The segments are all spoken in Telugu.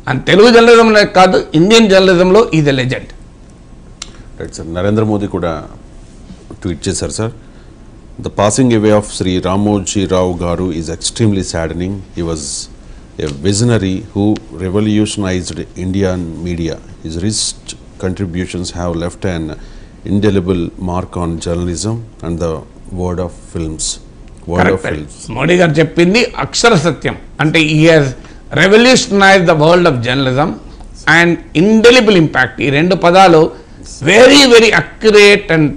అండ్ తెలుగు జర్నలిజంలో కాదు, ఇండియన్ జర్నలిజంలో is a legend. Right sir. Narendra Modi కూడా ట్వీట్ చేశారు sir. The passing away of Sri Ramoji Rao Garu is extremely saddening. He was a visionary who revolutionized Indian media. His rich contributions have left an indelible mark on journalism and the world of films. Modi గారు చెప్పింది అక్షర సత్యం. అంటే he has revolutionized the world of journalism and indelible impact. ఈ రెండు పదాలు very very accurate and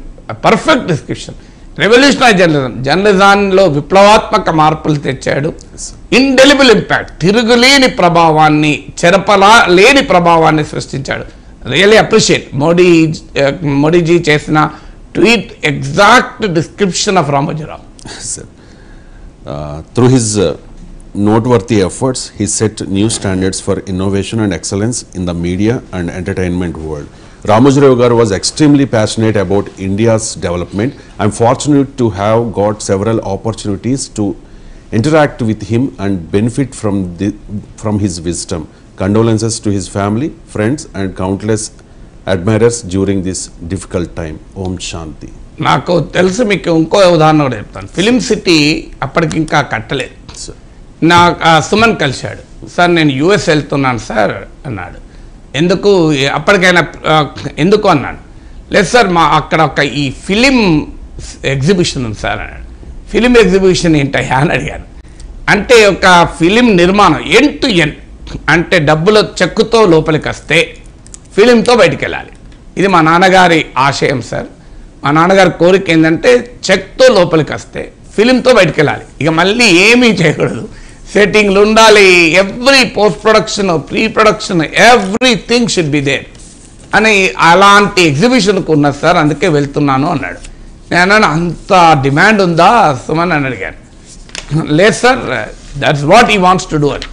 perfect description. Revolutionary జర్నలిజంలో విప్లవాత్మక మార్పులు తెచ్చాడు. ఇండెలిబుల్ ఇంపాక్ట్, తిరుగులేని ప్రభావాన్ని, చెరపలేని ప్రభావాన్ని సృష్టించాడు. రియల్లీ అప్రిషియేట్ మోడీజీ చేసిన tweet exact description of Ramoji Rao. Through his noteworthy efforts, he set new standards for innovation and excellence in the media and entertainment world. Ramoji Rao Garu was extremely passionate about India's development. I am fortunate to have got several opportunities to interact with him and benefit from his wisdom. Condolences to his family, friends and countless admirers during this difficult time. Om Shanti. నాకు తెలుసు, మీకు ఇంకో ఉదాహరణ కూడా చెప్తాను. ఫిలిం సిటీ అప్పటికి ఇంకా కట్టలేదు. సుమన్ కలిశాడు. సార్ నేను యూఎస్ వెళ్తున్నాను సార్ అన్నాడు. ఎందుకు, అప్పటికైనా ఎందుకు అన్నాడు. లేదు సార్ అక్కడ ఒక ఈ ఫిలిం ఎగ్జిబిషన్ ఉంది సార్ అన్నాడు. ఫిలిం ఎగ్జిబిషన్ ఏంటయ్యా అని అడిగాను. అంటే ఒక ఫిలిం నిర్మాణం ఎండ్ టు ఎండ్, అంటే డబ్బుల చెక్కుతో లోపలికి వస్తే ఫిలింతో బయటికి వెళ్ళాలి. ఇది మా నాన్నగారి ఆశయం సార్. మా నాన్నగారి కోరిక ఏంటంటే చెక్తో లోపలికి వస్తే ఫిలింతో బయటికి వెళ్ళాలి, ఇక మళ్ళీ ఏమీ చేయకూడదు, సెట్టింగ్లు ఉండాలి, every post production, pre production, everything should be there అని. అలాంటి ఎగ్జిబిషన్కు ఉన్నది సార్, అందుకే వెళ్తున్నాను అన్నాడు. నేను అంత డిమాండ్ ఉందా సుమన్ అని అడిగాను. లేదు sir, that's what he wants to do అని.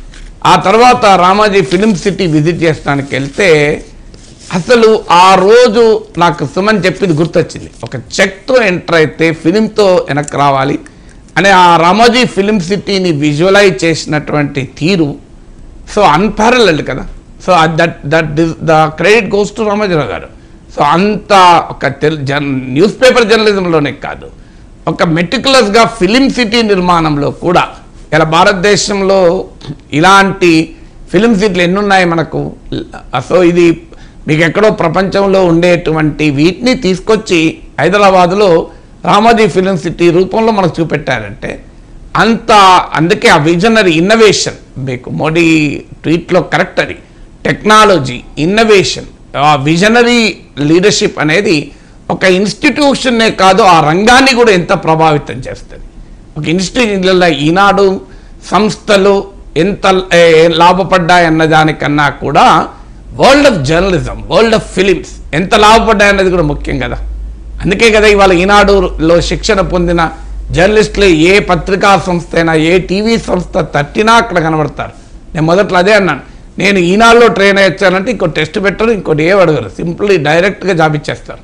ఆ తర్వాత రామోజీ ఫిలిం సిటీ విజిట్ చేసడానికి వెళ్తే అసలు ఆ రోజు నాకు సుమన్ చెప్పింది గుర్తొచ్చింది. ఒక చెక్తో ఎంటర్ అయితే ఫిలింతో వెనక్కి రావాలి అనే ఆ రామోజీ ఫిలిం సిటీని విజువలైజ్ చేసినటువంటి తీరు సో అన్పారలెల్డ్ కదా. So the credit goes to Ramoji Rao గారు. సో అంత ఒక న్యూస్ పేపర్ జర్నలిజంలోనే కాదు, ఒక మెటిక్యులస్గా ఫిలిం సిటీ నిర్మాణంలో కూడా ఇలా భారతదేశంలో ఇలాంటి ఫిలిం సిటీలు ఎన్నున్నాయి మనకు. సో ఇది మీకు ఎక్కడో ప్రపంచంలో ఉండేటువంటి వీటిని తీసుకొచ్చి హైదరాబాదులో రామోజీ ఫిలిం సిటీ రూపంలో మనకు చూపెట్టారంటే అంత, అందుకే ఆ విజనరీ ఇన్నోవేషన్ మీకు మోడీ ట్వీట్లో కరెక్ట్. అది టెక్నాలజీ, ఇన్నోవేషన్, ఆ విజనరీ లీడర్షిప్ అనేది ఒక ఇన్స్టిట్యూషన్నే కాదు, ఆ రంగాన్ని కూడా ఎంత ప్రభావితం చేస్తుంది. ఒక ఇన్స్టిట్యూషన్లలో ఈనాడు సంస్థలు ఎంత లాభపడ్డాయన్న దానికన్నా కూడా world of journalism, world of films ఎంత లాభపడ్డాయన్నది కూడా ముఖ్యం కదా. అందుకే కదా ఇవాళ ఈనాడులో శిక్షణ పొందిన జర్నలిస్టులు ఏ పత్రికా సంస్థ అయినా, ఏ టీవీ సంస్థ తట్టినా అక్కడ కనబడతారు. నేను మొదట్లో అదే అన్నాను, నేను ఈనాడులో ట్రైన్ అయ్యానంటే ఇంకో టెస్ట్ పెట్టరు, ఇంకోటి ఏ అడగరు, సింపుల్లీ డైరెక్ట్గా జాబ్ ఇచ్చేస్తారు.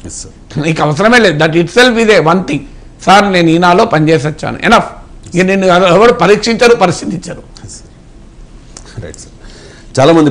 నీకు అవసరమే లేదు. దట్ ఇట్ సెల్ఫ్ ఇదే వన్ థింగ్. సార్ నేను ఈనాడులో పనిచేసి వచ్చాను, ఎనఫ్. ఇక నేను ఎవరు పరీక్షించరు, పరిశీలించరు. చాలా మంది